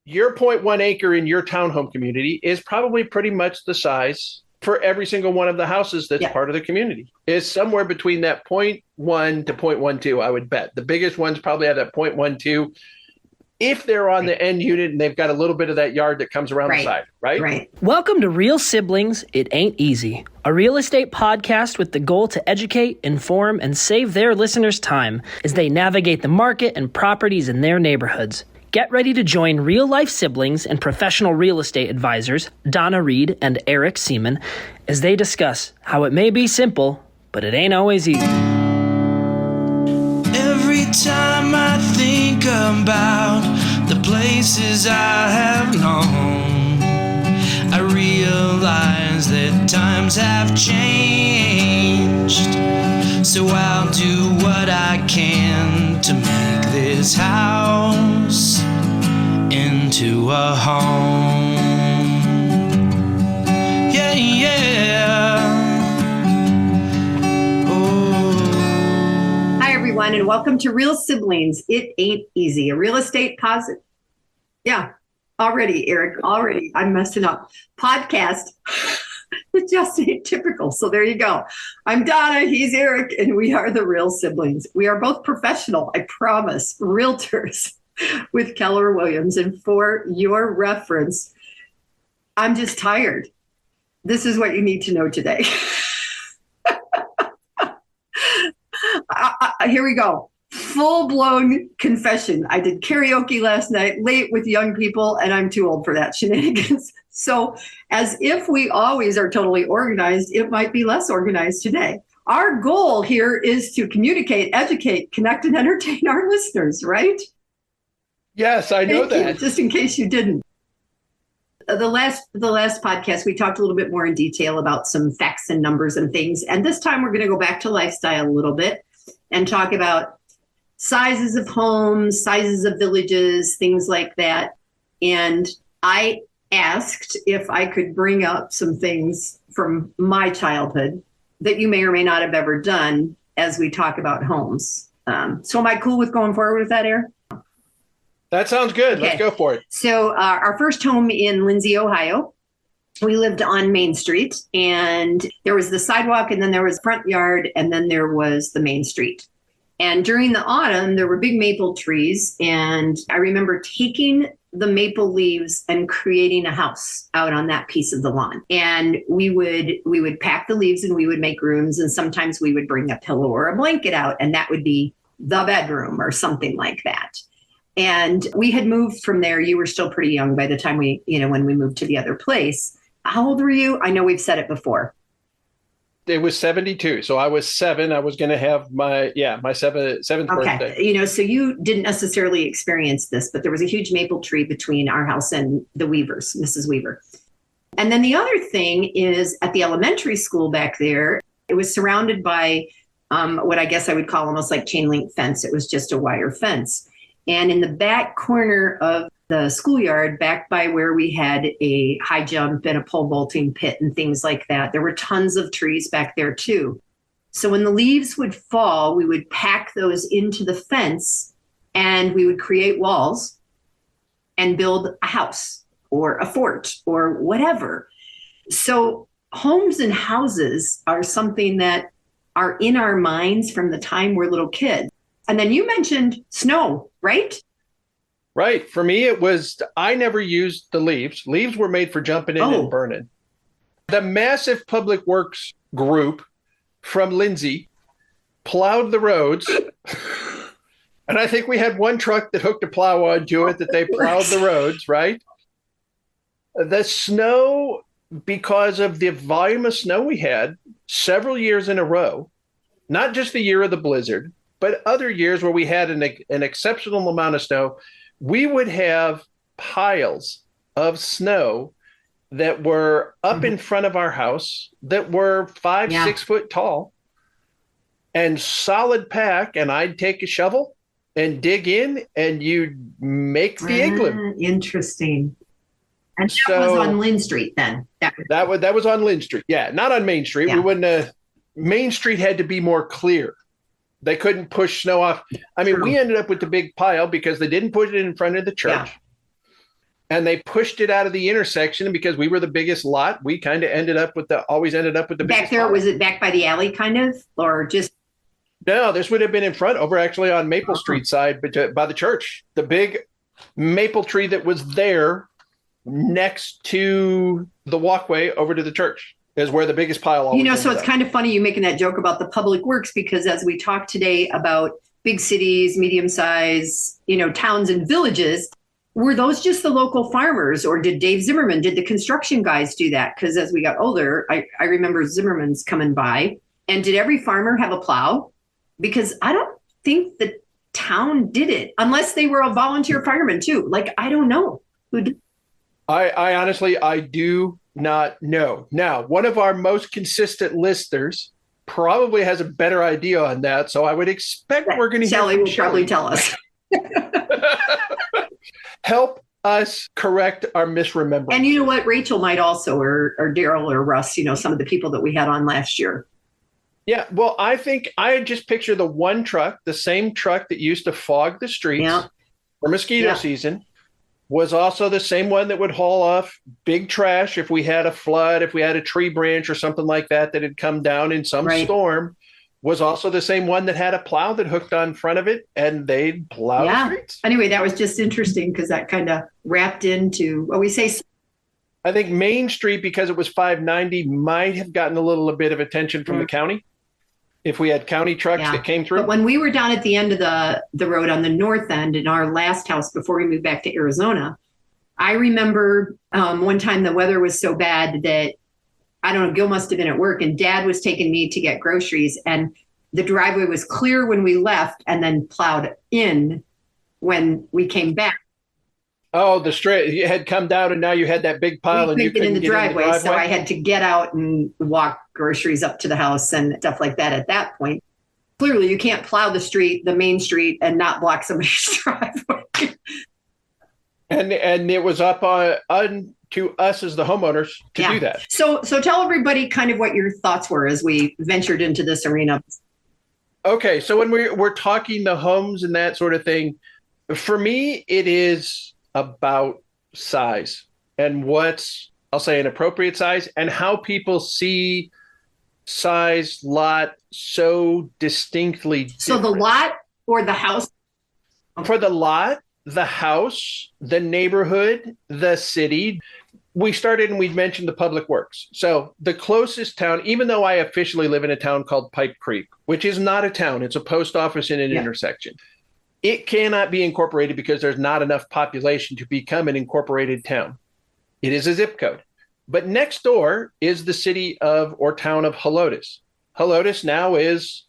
your zero point 0.1 acre in your townhome community is probably pretty much the size for every single one of the houses that's part of the community. Is somewhere between that 0.1 to 0.12, I would bet. The biggest ones probably have that 0.12 if they're on the end unit and they've got a little bit of that yard that comes around the side, right? Right. Welcome to Real Siblings, It Ain't Easy, a real estate podcast with the goal to educate, inform, and save their listeners time as they navigate the market and properties in their neighborhoods. Get ready to join real-life siblings and professional real estate advisors, Donna Reed and Eric Seemann, as they discuss how it may be simple, but it ain't always easy. Every time I think about the places I have known, I realize that times have changed. So I'll do what I can to make this house into a home. Yeah, yeah. Oh. Hi, everyone, and welcome to Real Siblings. It Ain't Easy, a real estate positive. Yeah, already, Eric, already. I'm messing up. Podcast. It just ain't typical. So there you go. I'm Donna, he's Eric, and we are the Real Siblings. We are both professional, I promise, realtors with Keller Williams. And for your reference, I'm just tired. This is what you need to know today. Here we go. Full-blown confession. I did karaoke last night, late with young people, and I'm too old for that shenanigans. So as if we always are totally organized, it might be less organized today. Our goal here is to communicate, educate, connect, and entertain our listeners, right? Yes, I know that. Just in case you didn't. The last podcast, we talked a little bit more in detail about some facts and numbers and things. And this time we're going to go back to lifestyle a little bit and talk about sizes of homes, sizes of villages, things like that. And I asked if I could bring up some things from my childhood that you may or may not have ever done as we talk about homes. So am I cool with going forward with that, Aaron? That sounds good. Okay. Let's go for it. So our first home in Lindsey, Ohio, we lived on Main Street, and there was the sidewalk, and then there was front yard, and then there was the main street. And during the autumn, there were big maple trees, and I remember taking the maple leaves and creating a house out on that piece of the lawn. And we would pack the leaves and we would make rooms, and sometimes we would bring a pillow or a blanket out, and that would be the bedroom or something like that. And we had moved from there. You were still pretty young by the time when we moved to the other place. How old were you? I know we've said it before. It was 72. So I was 7. I was going to have my seventh birthday. Okay. So you didn't necessarily experience this, but there was a huge maple tree between our house and the Weavers, Mrs. Weaver. And then the other thing is at the elementary school back there, it was surrounded by what I guess I would call almost like chain link fence. It was just a wire fence. And in the back corner of the schoolyard, back by where we had a high jump and a pole vaulting pit and things like that, there were tons of trees back there too. So when the leaves would fall, we would pack those into the fence and we would create walls and build a house or a fort or whatever. So homes and houses are something that are in our minds from the time we're little kids. And then you mentioned snow, right? Right. For me, I never used the leaves. Leaves were made for jumping in and burning. The massive public works group from Lindsey plowed the roads. And I think we had one truck that hooked a plow onto it that they plowed the roads, right? The snow, because of the volume of snow we had several years in a row, not just the year of the blizzard, but other years where we had an exceptional amount of snow, we would have piles of snow that were up in front of our house that were 5-6 foot tall and solid pack. And I'd take a shovel and dig in and you'd make the igloo. Interesting. And that was on Lynn Street then. That was on Lynn Street. Yeah, not on Main Street. We wouldn't. Main Street had to be more clear. They couldn't push snow off. I mean, we ended up with the big pile because they didn't put it in front of the church. and they pushed it out of the intersection. And because we were the biggest lot, we kind of always ended up with the back biggest there. lot. Was it back by the alley kind of, or just? No, this would have been in front over actually on Maple Street side, but by the church, the big maple tree that was there next to the walkway over to the church is where the biggest pile always so it's kind of funny you making that joke about the public works, because as we talk today about big cities, medium size, towns and villages, were those just the local farmers, or did the construction guys do that? Because as we got older, I remember Zimmerman's coming by. And did every farmer have a plow? Because I don't think the town did it, unless they were a volunteer fireman too. Like, I don't know who did. I honestly, I do not know. Now, one of our most consistent listeners probably has a better idea on that. So I would expect we're going to hear Sally will probably tell us. Help us correct our misremembering. And you know what? Rachel might also, or Daryl or Russ, some of the people that we had on last year. Yeah, well, I think I just picture the one truck, the same truck that used to fog the streets for mosquito season, was also the same one that would haul off big trash if we had a flood, if we had a tree branch or something like that had come down in some storm, was also the same one that had a plow that hooked on front of it, and they'd plow the streets. Anyway, that was just interesting because that kind of wrapped into what we say. I think Main Street, because it was 590, might have gotten a little bit of attention from the county. If we had county trucks that came through. But when we were down at the end of the road on the north end in our last house before we moved back to Arizona, I remember one time the weather was so bad that, I don't know, Gil must have been at work, and Dad was taking me to get groceries, and the driveway was clear when we left and then plowed in when we came back. Oh, the straight, you had come down and now you had that big pile and you couldn't get in the driveway. So I had to get out and walk groceries up to the house and stuff like that at that point. Clearly, you can't plow the main street, and not block somebody's driveway. And it was up to us as the homeowners to do that. So tell everybody kind of what your thoughts were as we ventured into this arena. Okay, so when we're talking the homes and that sort of thing, for me, it is about size and what's, I'll say, an appropriate size, and how people see size, lot so distinctly different. So the lot or the house? For the lot, the house, the neighborhood, the city. We started and we mentioned the public works. So the closest town, even though I officially live in a town called Pipe Creek, which is not a town, it's a post office in an intersection. It cannot be incorporated because there's not enough population to become an incorporated town. It is a zip code. But next door is the city or town of Helotes. Helotes now is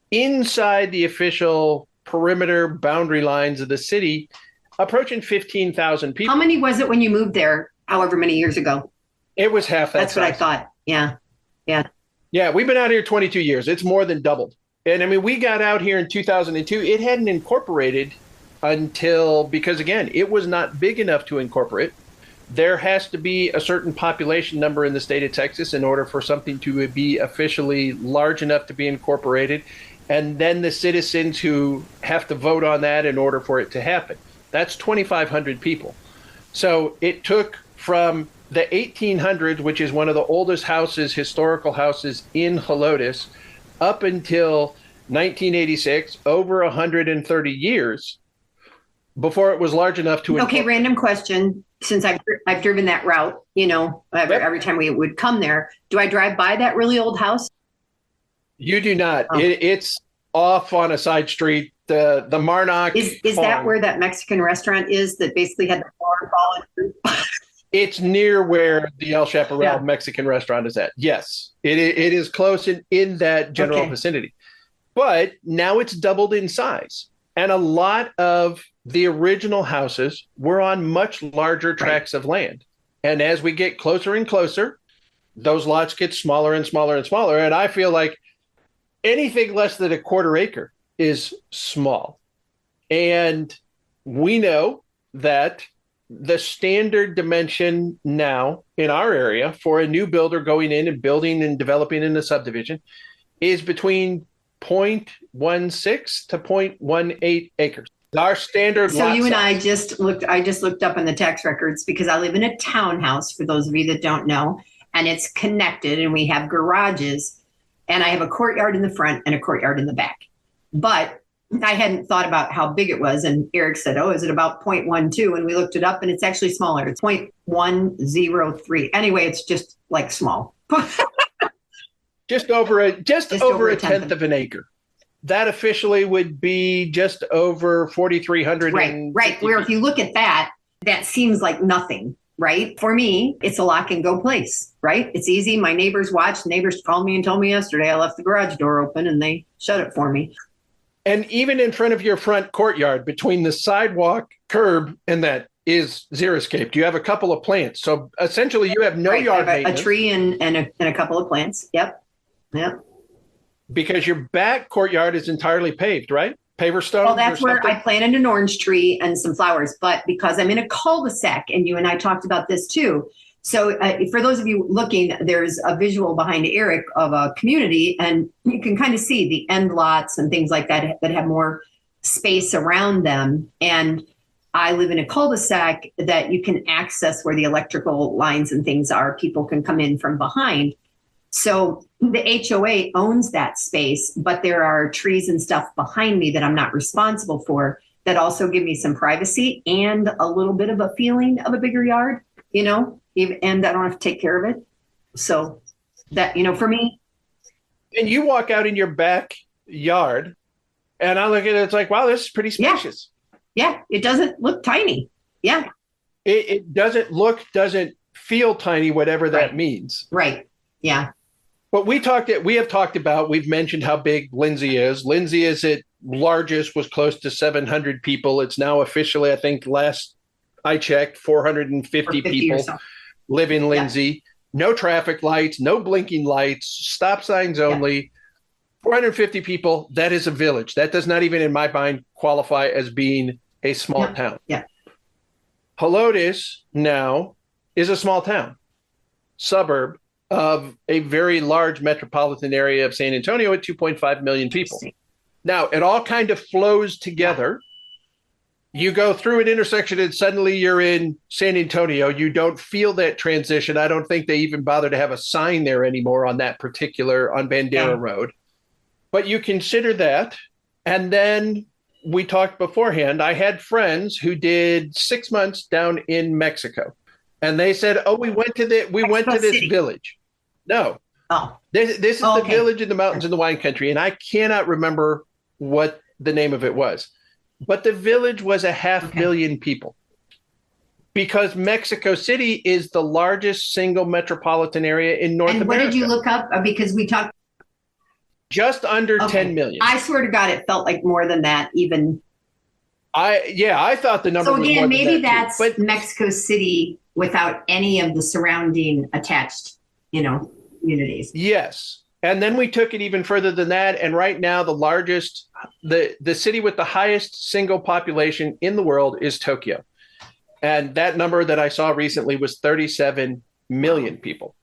inside the official perimeter boundary lines of the city, approaching 15,000 people. How many was it when you moved there, however many years ago? It was half that. That's what I thought. Yeah. Yeah, we've been out here 22 years. It's more than doubled. And I mean, we got out here in 2002. It hadn't incorporated because again, it was not big enough to incorporate. There has to be a certain population number in the state of Texas in order for something to be officially large enough to be incorporated. And then the citizens who have to vote on that in order for it to happen. That's 2,500 people. So it took from the 1800s, which is one of the oldest historical houses in Helotes, up until 1986, over 130 years before it was large enough to. Okay, random question. Since I've driven that route, every time we would come there, do I drive by that really old house? You do not. Oh. It's off on a side street. The Marnock. Is that where that Mexican restaurant is that basically had the floor falling? It's near where the El Chaparral Mexican restaurant is at. Yes, it is close in that general vicinity. But now it's doubled in size. And a lot of the original houses were on much larger tracts of land. And as we get closer and closer, those lots get smaller and smaller and smaller. And I feel like anything less than a quarter acre is small. And we know that the standard dimension now in our area for a new builder going in and building and developing in a subdivision is between 0.16 to 0.18 acres. Our standard. So lot you and size. I just looked up in the tax records because I live in a townhouse, for those of you that don't know, and it's connected and we have garages and I have a courtyard in the front and a courtyard in the back. But I hadn't thought about how big it was. And Eric said, oh, is it about 0.12? And we looked it up and it's actually smaller. It's 0.103. Anyway, it's just like small. just over a tenth of an acre. That officially would be just over 4,300. Right. Where if you look at that, that seems like nothing, right? For me, it's a lock and go place, right? It's easy. My neighbors watched. Neighbors called me and told me yesterday I left the garage door open and they shut it for me. And even in front of your front courtyard, between the sidewalk, curb, and that is xeriscape. You have a couple of plants. So essentially you have no yard maintenance. A tree and a couple of plants. Yep. Because your back courtyard is entirely paved, right? Paver stone. Well, that's where I planted an orange tree and some flowers. But because I'm in a cul-de-sac, and you and I talked about this too. So for those of you looking, there's a visual behind Eric of a community, and you can kind of see the end lots and things like that that have more space around them. And I live in a cul-de-sac that you can access where the electrical lines and things are. People can come in from behind. So the HOA owns that space, but there are trees and stuff behind me that I'm not responsible for that also give me some privacy and a little bit of a feeling of a bigger yard, and I don't have to take care of it. So that, for me. And you walk out in your backyard and I look at it, it's like, wow, this is pretty spacious. Yeah. It doesn't look tiny. Yeah. It doesn't feel tiny, whatever that means. Right. Yeah. But we've mentioned how big Lindsey is. Lindsey is at largest was close to 700 people. It's now officially, I think last I checked, 450 people live in Lindsey. Yeah. No traffic lights, no blinking lights, stop signs only. 450 people. That is a village. That does not even in my mind qualify as being a small town. Yeah. Helotes now is a small town, suburb of a very large metropolitan area of San Antonio at 2.5 million people. Now, it all kind of flows together. You go through an intersection and suddenly you're in San Antonio. You don't feel that transition. I don't think they even bother to have a sign there anymore on Bandera Road. But you consider that. And then we talked beforehand. I had friends who did 6 months down in Mexico. And they said, oh, we went to this village. No. Oh. This is the village in the mountains in the wine country. And I cannot remember what the name of it was. But the village was 500,000 people. Because Mexico City is the largest single metropolitan area in North America. And what did you look up? Because we talked. Just under 10 million. I swear to God, it felt like more than that even. I thought the number was more than that. So again, maybe that's Mexico City without any of the surrounding attached communities. Yes. And then we took it even further than that. And right now, the city with the highest single population in the world is Tokyo. And that number that I saw recently was 37 million people.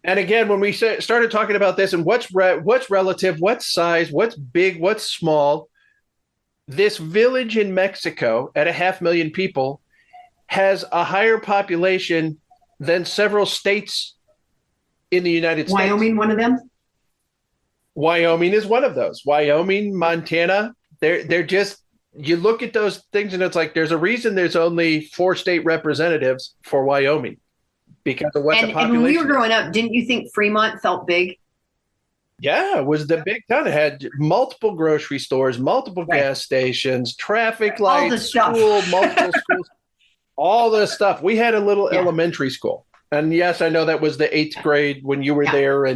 And again, when we started talking about this and what's relative, what's size, what's big, what's small, this village in Mexico at 500,000 people has a higher population than several states in the United States. Wyoming, one of them? Wyoming is one of those. Wyoming, Montana, they're just, you look at those things and it's like, there's a reason there's only 4 state representatives for Wyoming because of what the population. And when we were growing up, didn't you think Fremont felt big? Yeah, it was the big town. It had multiple grocery stores, multiple gas stations, traffic lights, multiple schools, all this stuff. We had a little elementary school. And yes, I know that was the 8th grade when you were there.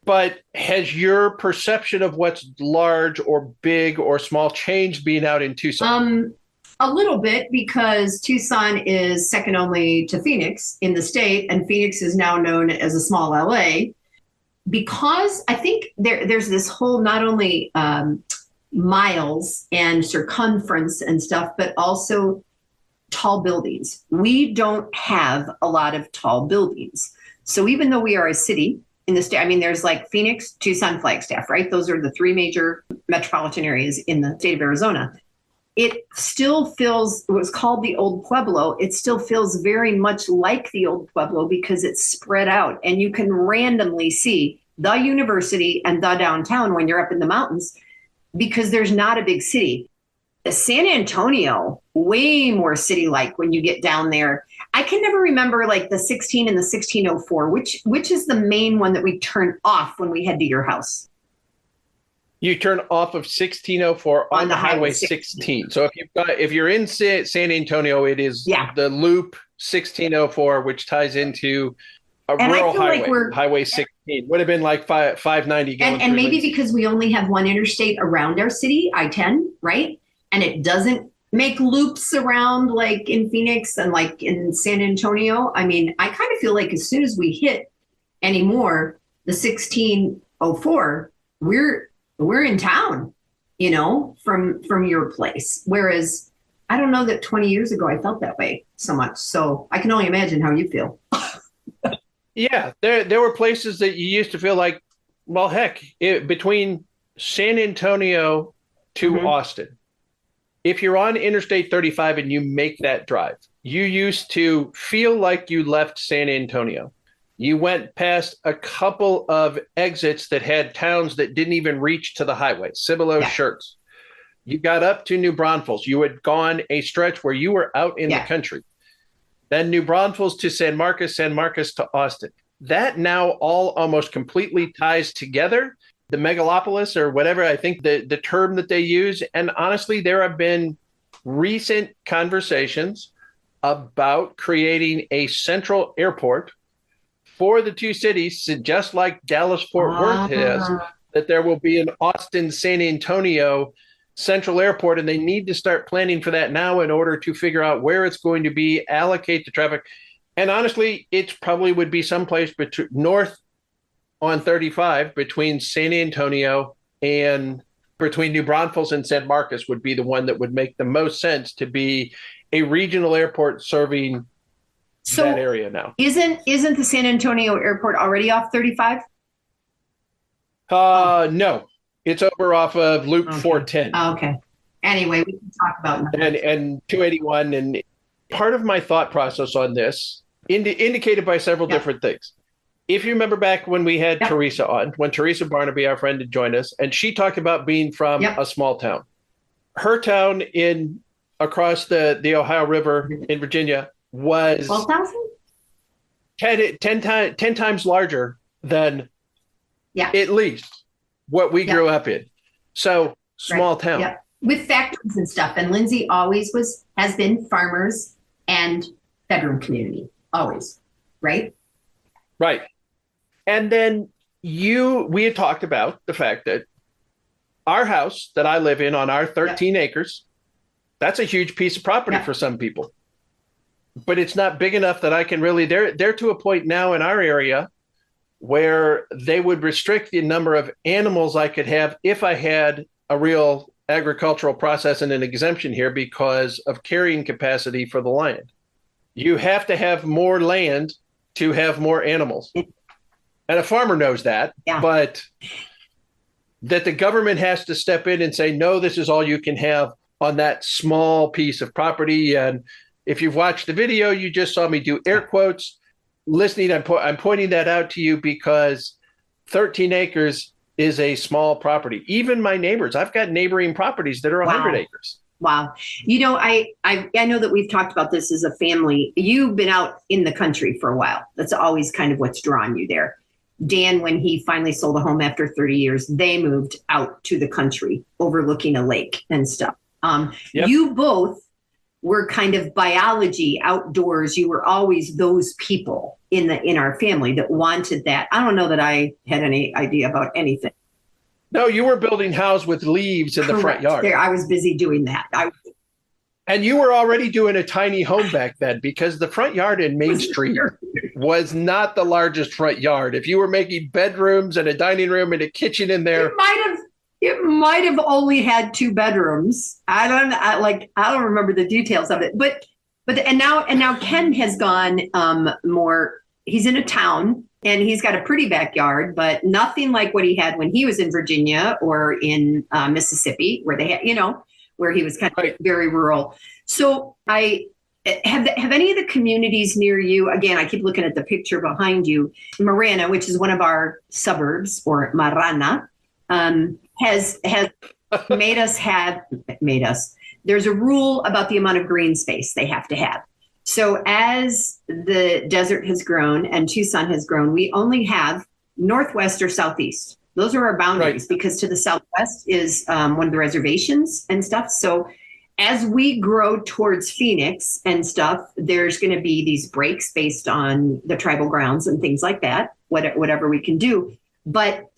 But has your perception of what's large or big or small changed being out in Tucson? A little bit, because Tucson is second only to Phoenix in the state, and Phoenix is now known as a small LA. Because I think there's this whole not only miles and circumference and stuff, but also tall buildings. We don't have a lot of tall buildings. So even though we are a city in the state, I mean, there's like Phoenix, Tucson, Flagstaff, right? Those are the 3 major metropolitan areas in the state of Arizona. it still feels, it was called the Old Pueblo. It still feels very much like the Old Pueblo because it's spread out and you can randomly see the university and the downtown when you're up in the mountains because there's not a big city. San Antonio, way more city-like when you get down there. I can never remember like the 16 and the 1604. Which is the main one that we turn off when we head to your house? You turn off of 1604 on the Highway 16. So if you're in San Antonio, it is the loop 1604, which ties into a rural highway, like Highway 16. Would have been like 590 going and maybe Lindsey. Because we only have one interstate around our city, I-10, right? And it doesn't make loops around like in Phoenix and like in San Antonio. I mean, I kind of feel like as soon as we hit anymore the 1604, we're in town, you know, from your place. Whereas I don't know that 20 years ago I felt that way so much. So I can only imagine how you feel. Yeah, there were places that you used to feel like, well, heck, between San Antonio to Austin, if you're on Interstate 35 and you make that drive, you used to feel like you left San Antonio. You went past a couple of exits that had towns that didn't even reach to the highway, Cibolo, Shirts. You got up to New Braunfels. You had gone a stretch where you were out in the country. Then New Braunfels to San Marcos to Austin. That now all almost completely ties together. The megalopolis or whatever, I think the term that they use. And honestly, there have been recent conversations about creating a central airport for the two cities, just like Dallas-Fort Worth has, that there will be an Austin-San Antonio central airport, and they need to start planning for that now in order to figure out where it's going to be, allocate the traffic. And honestly, it probably would be someplace north on 35 between San Antonio and between New Braunfels and San Marcos would be the one that would make the most sense to be a regional airport serving that area now. Isn't the San Antonio airport already off 35? No, it's over off of Loop 410. Okay. Anyway, we can talk about and 281. And part of my thought process on this indicated by several different things. If you remember back when we had Teresa on, when Teresa Barnaby, our friend, had joined us, and she talked about being from a small town. Her town across the Ohio River in Virginia was 12,000? 10 times larger than at least what we grew up in. So small town. Yeah. With factories and stuff. And Lindsey always has been farmers and bedroom community. Always. Right? Right. And then we had talked about the fact that our house that I live in on our 13 acres, that's a huge piece of property for some people. But it's not big enough that I can really, they're to a point now in our area where they would restrict the number of animals I could have if I had a real agricultural process and an exemption here because of carrying capacity for the land. You have to have more land to have more animals. And a farmer knows that, but that the government has to step in and say, no, this is all you can have on that small piece of property. And if you've watched the video, you just saw me do air quotes. Listening, I'm pointing that out to you because 13 acres is a small property. Even my neighbors, I've got neighboring properties that are 100 acres. Wow. You know, I know that we've talked about this as a family. You've been out in the country for a while. That's always kind of what's drawn you there. Dan, when he finally sold a home after 30 years, they moved out to the country overlooking a lake and stuff. You both were kind of biology outdoors. You were always those people in our family that wanted that. I don't know that I had any idea about anything. No, you were building houses with leaves in the front yard. There, I was busy doing that. And you were already doing a tiny home back then because the front yard in Main Street was not the largest front yard. If you were making bedrooms and a dining room and a kitchen in there, it might have only had 2 bedrooms. I don't remember the details of it. But now Ken has gone more. He's in a town and he's got a pretty backyard, but nothing like what he had when he was in Virginia or in Mississippi, where they had, where he was kind of very rural. So I have any of the communities near you, again, I keep looking at the picture behind you, Marana, which is one of our suburbs, or Marana, has made us, there's a rule about the amount of green space they have to have. So as the desert has grown and Tucson has grown, we only have northwest or southeast. Those are our boundaries, because to the southwest is one of the reservations and stuff. So as we grow towards Phoenix and stuff, there's going to be these breaks based on the tribal grounds and things like that, whatever we can do. But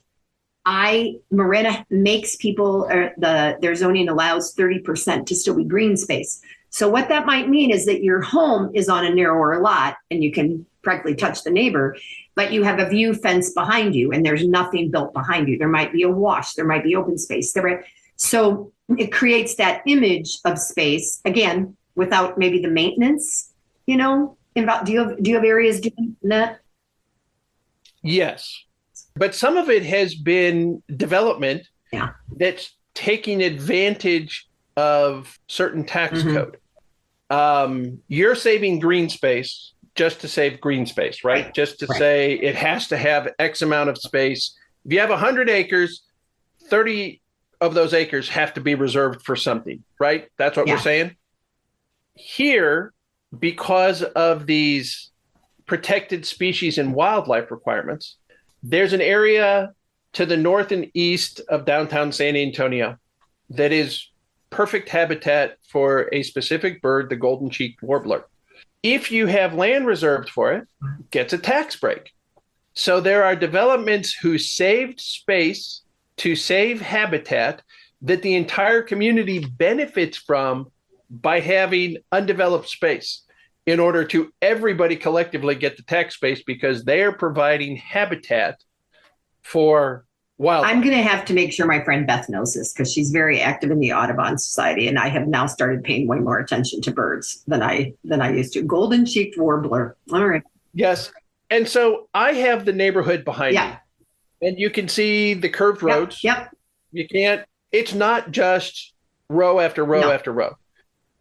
Marana makes people, their zoning allows 30% to still be green space. So what that might mean is that your home is on a narrower lot and you can practically touch the neighbor, but you have a view fence behind you and there's nothing built behind you. There might be a wash, there might be open space. So it creates that image of space, again, without maybe the maintenance, do you have areas doing that? Yes. But some of it has been development that's taking advantage of certain tax code. You're saving green space just to save green space, right? Just to say it has to have X amount of space. If you have 100 acres, 30 of those acres have to be reserved for something, right? That's what we're saying. Here, because of these protected species and wildlife requirements, there's an area to the north and east of downtown San Antonio that is perfect habitat for a specific bird, the golden-cheeked warbler. If you have land reserved for it, it gets a tax break. So there are developments who saved space to save habitat that the entire community benefits from by having undeveloped space in order to everybody collectively get the tax space because they're providing habitat for wildlife. I'm going to have to make sure my friend Beth knows this because she's very active in the Audubon Society, and I have now started paying way more attention to birds than I used to. Golden-cheeked warbler. All right. Yes. And so I have the neighborhood behind me. And you can see the curved roads. You can't, it's not just row after row after row.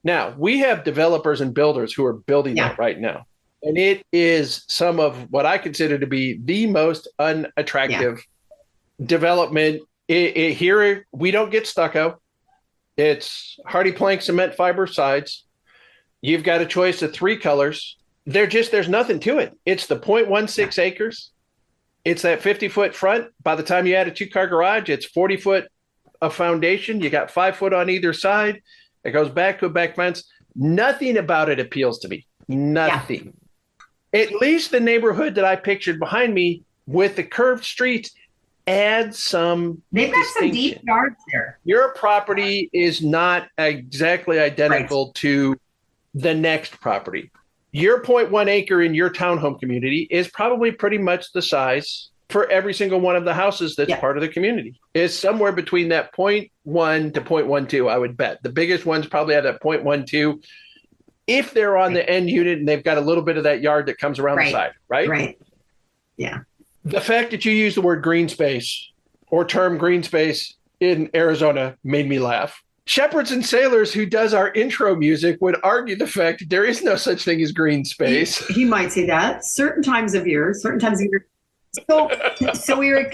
Now, we have developers and builders who are building that right now. And it is some of what I consider to be the most unattractive development. Here, we don't get stucco. It's hardy plank cement fiber sides. You've got a choice of 3 colors. There's nothing to it. It's the 0.16 acres. It's that 50-foot front. By the time you add a 2-car garage, it's 40 foot of foundation. You got 5 foot on either side. It goes back to a back fence. Nothing about it appeals to me. Nothing. At least the neighborhood that I pictured behind me with the curved streets adds some They've got some deep yards there. Your property is not exactly identical to the next property. Your 0.1 acre in your townhome community is probably pretty much the size for every single one of the houses that's part of the community. It's somewhere between that 0.1 to 0.12, I would bet. The biggest ones probably have that 0.12 if they're on the end unit and they've got a little bit of that yard that comes around the side, right? Right. Yeah. The fact that you use the word green space or term green space in Arizona made me laugh. Shepherds and Sailors, who does our intro music, would argue the fact that there is no such thing as green space. He might say that certain times of year. So we were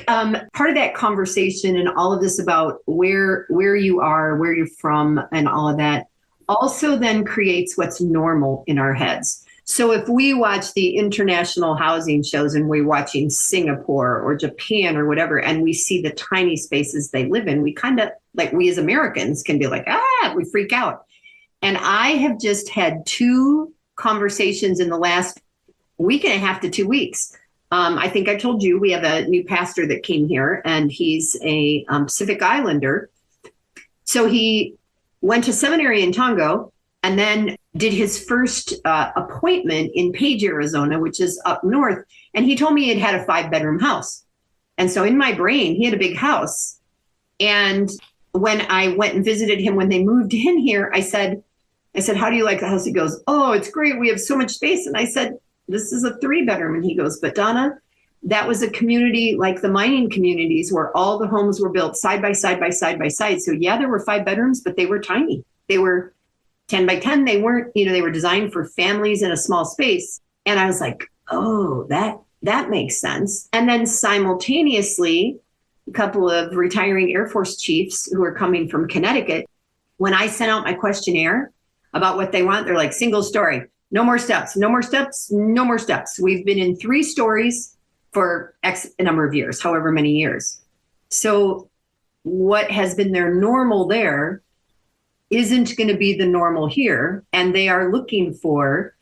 part of that conversation and all of this about where you are, where you're from, and all of that also then creates what's normal in our heads. So if we watch the international housing shows and we're watching Singapore or Japan or whatever, and we see the tiny spaces they live in, we kind of, like we as Americans can be like, we freak out. And I have just had 2 conversations in the last week and a half to 2 weeks. I think I told you we have a new pastor that came here, and he's a Pacific Islander. So he went to seminary in Tongo and then did his first appointment in Page, Arizona, which is up north. And he told me he had a 5-bedroom house. And so in my brain, he had a big house. And when I went and visited him when they moved in here, I said, how do you like the house? He goes, oh, it's great. We have so much space. And I said, this is a 3-bedroom. And he goes, but Donna, that was a community like the mining communities where all the homes were built side by side by side by side. So yeah, there were 5 bedrooms, but they were tiny. They were 10 by 10. They weren't, they were designed for families in a small space. And I was like, oh, that makes sense. And then simultaneously, a couple of retiring Air Force chiefs who are coming from Connecticut, when I sent out my questionnaire about what they want, they're like, single story, no more steps, no more steps, no more steps. We've been in 3 stories for X number of years, however many years. So what has been their normal there isn't going to be the normal here. And they are looking for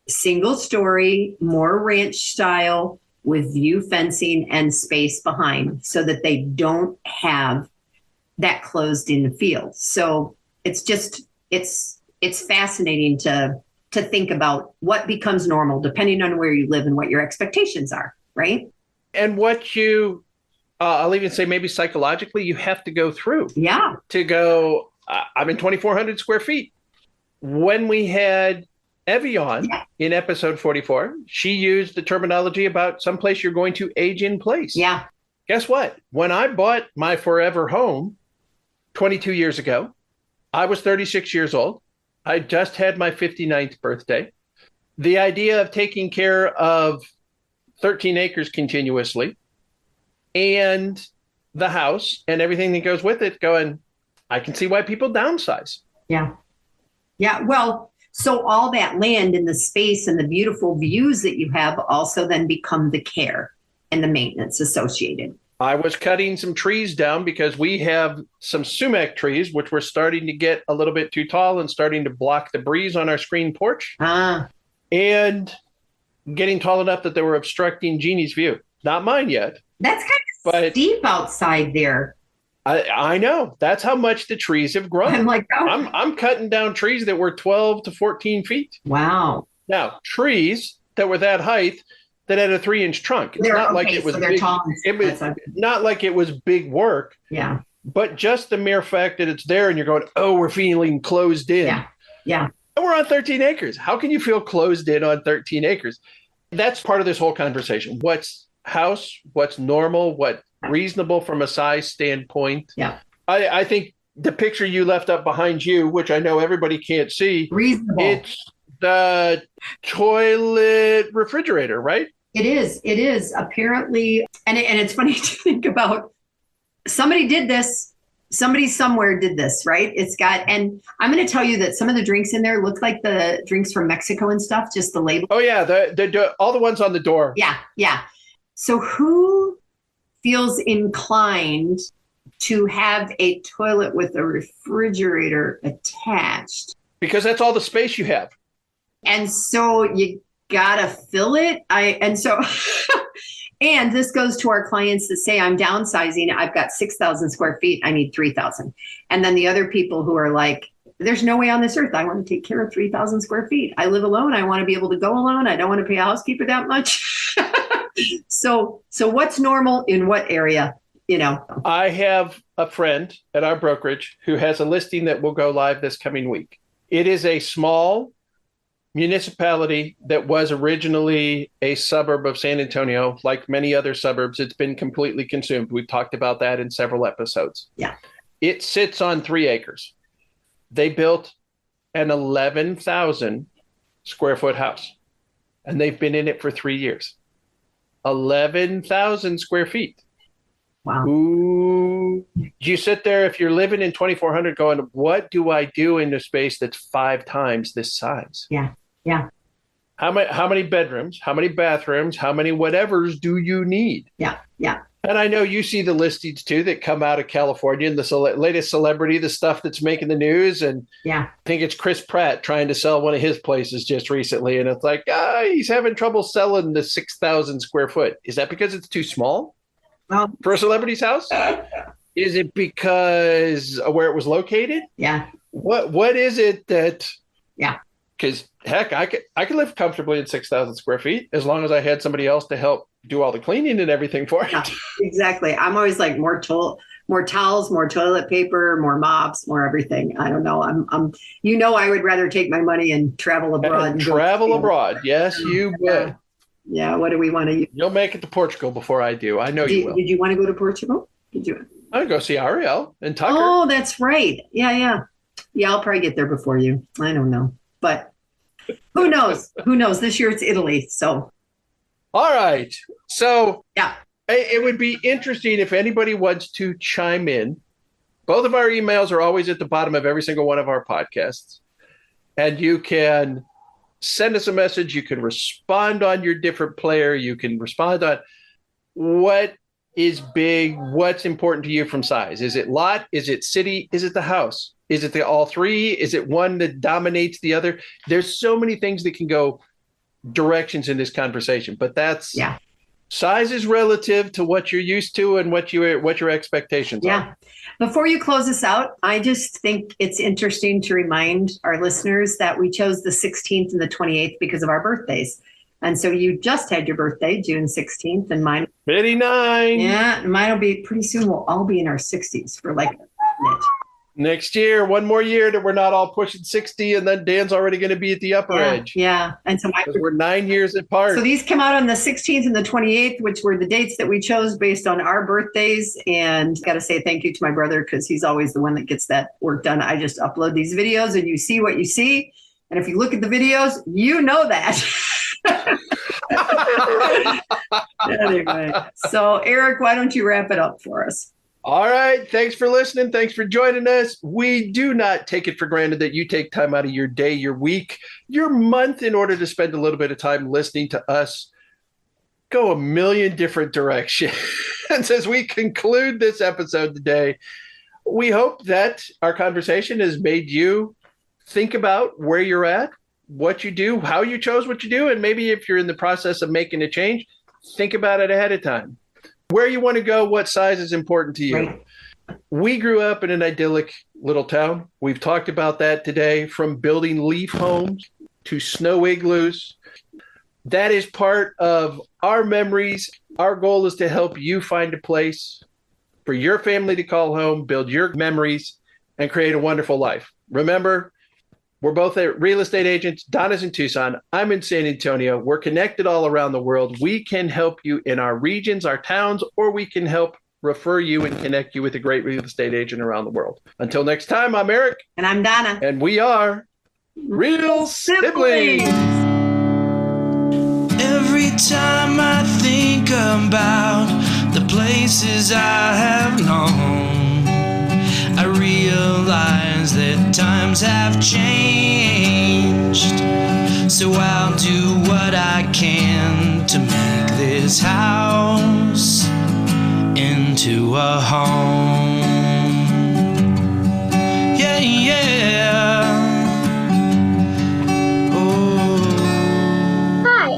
single story, more ranch style with view fencing and space behind so that they don't have that closed in field. So it's just, it's fascinating to think about what becomes normal depending on where you live and what your expectations are, right? And what you, I'll even say maybe psychologically, you have to go through. Yeah. To go, I'm in 2,400 square feet. When we had Evie on in episode 44, she used the terminology about someplace you're going to age in place. Yeah. Guess what? When I bought my forever home 22 years ago, I was 36 years old. I just had my 59th birthday. The idea of taking care of 13 acres continuously and the house and everything that goes with it going, I can see why people downsize. Yeah. Yeah. Well, so all that land and the space and the beautiful views that you have also then become the care and the maintenance associated. I was cutting some trees down because we have some sumac trees, which were starting to get a little bit too tall and starting to block the breeze on our screen porch. And getting tall enough that they were obstructing Jeannie's view. Not mine yet. That's kind of steep outside there. I know. That's how much the trees have grown. I'm like, oh. I'm cutting down trees that were 12 to 14 feet. Wow. Now, trees that were that height that had a 3-inch trunk. It's not like it was big. It was not like it was big work. Yeah. But just the mere fact that it's there and you're going, oh, we're feeling closed in. Yeah. Yeah. And we're on 13 acres. How can you feel closed in on 13 acres? That's part of this whole conversation. What's house? What's normal? What reasonable from a size standpoint? Yeah. I think the picture you left up behind you, which I know everybody can't see, reasonable. It's the toilet refrigerator, right? It is. It is apparently. And it's funny to think about. Somebody did this. Somebody somewhere did this, right? It's got, and I'm going to tell you that some of the drinks in there look like the drinks from Mexico and stuff, just the label. Oh yeah. All the ones on the door. Yeah. Yeah. So who feels inclined to have a toilet with a refrigerator attached? Because that's all the space you have. And so you gotta fill it. And this goes to our clients that say, I'm downsizing. I've got 6,000 square feet. I need 3,000. And then the other people who are like, there's no way on this earth I want to take care of 3,000 square feet. I live alone. I want to be able to go alone. I don't want to pay a housekeeper that much. So what's normal in what area? I have a friend at our brokerage who has a listing that will go live this coming week. It is a small municipality that was originally a suburb of San Antonio. Like many other suburbs, it's been completely consumed. We've talked about that in several episodes. Yeah. It sits on 3 acres. They built an 11,000 square foot house, and they've been in it for 3 years. 11,000 square feet. Wow. Ooh. You sit there, if you're living in 2,400 going, what do I do in a space that's 5 times this size? Yeah. Yeah. How many bedrooms, how many bathrooms, how many whatevers do you need? Yeah. Yeah. And I know you see the listings too that come out of California and the latest celebrity, the stuff that's making the news. And yeah, I think it's Chris Pratt trying to sell one of his places just recently. And it's like, he's having trouble selling the 6,000 square foot. Is that because it's too small for a celebrity's house? Is it because of where it was located? Yeah. What is it that? Yeah. Because heck, I could live comfortably in 6,000 square feet as long as I had somebody else to help do all the cleaning and everything for it. Yeah, exactly. I'm always like more towels, more toilet paper, more mops, more everything. I don't know. I'm I would rather take my money and travel abroad. Travel abroad. Yes, you would. Yeah, what do we want to use? You'll make it to Portugal before I do. I know you will. Did you want to go to Portugal? Did you? I'd go see Ariel and Tucker. Oh, that's right. Yeah. Yeah, I'll probably get there before you. I don't know. But who knows? Who knows? This year it's Italy. So. All right. So yeah, it would be interesting if anybody wants to chime in. Both of our emails are always at the bottom of every single one of our podcasts. And you can send us a message. You can respond on your different player. You can respond on what is big, what's important to you from size. Is it lot? Is it city? Is it the house? Is it the all three? Is it one that dominates the other? There's so many things that can go directions in this conversation, but that's size is relative to what you're used to and what your expectations are. Before you close us out, I just think it's interesting to remind our listeners that we chose the 16th and the 28th because of our birthdays. And so you just had your birthday, June 16th, and mine. 89. Yeah, and mine will be pretty soon. We'll all be in our 60s for like a minute. Next year, one more year that we're not all pushing 60, and then Dan's already going to be at the upper edge. Yeah, and so we're 9 years apart. So these come out on the 16th and the 28th, which were the dates that we chose based on our birthdays. And got to say thank you to my brother because he's always the one that gets that work done. I just upload these videos, and you see what you see. And if you look at the videos, you know that. Anyway, so Eric, why don't you wrap it up for us? All right. Thanks for listening. Thanks for joining us. We do not take it for granted that you take time out of your day, your week, your month in order to spend a little bit of time listening to us go a million different directions. As we conclude this episode today, we hope that our conversation has made you think about where you're at, what you do, how you chose what you do, and maybe if you're in the process of making a change, think about it ahead of time. Where you want to go, what size is important to you. Right. We grew up in an idyllic little town. We've talked about that today, from building leaf homes to snow igloos. That is part of our memories. Our goal is to help you find a place for your family to call home, build your memories, and create a wonderful life. Remember, we're both real estate agents. Donna's in Tucson. I'm in San Antonio. We're connected all around the world. We can help you in our regions, our towns, or we can help refer you and connect you with a great real estate agent around the world. Until next time, I'm Eric. And I'm Donna. And we are Real Siblings. Every time I think about the places I have known, I realize that times have changed. So I'll do what I can to make this house into a home.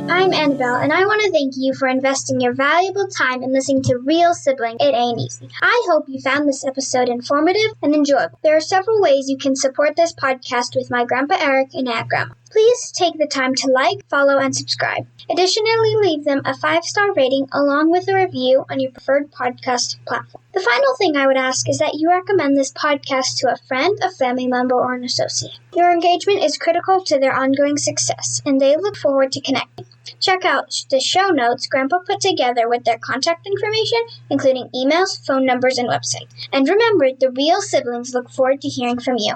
I'm Annabelle, and I want to thank you for investing your valuable time in listening to Real Sibling. It Ain't Easy. I hope you found this episode informative and enjoyable. There are several ways you can support this podcast with my Grandpa Eric and Aunt Grandma. Please take the time to like, follow, and subscribe. Additionally, leave them a 5-star rating along with a review on your preferred podcast platform. The final thing I would ask is that you recommend this podcast to a friend, a family member, or an associate. Your engagement is critical to their ongoing success, and they look forward to connecting. Check out the show notes Grandpa put together with their contact information, including emails, phone numbers, and website. And remember, the Real Siblings look forward to hearing from you.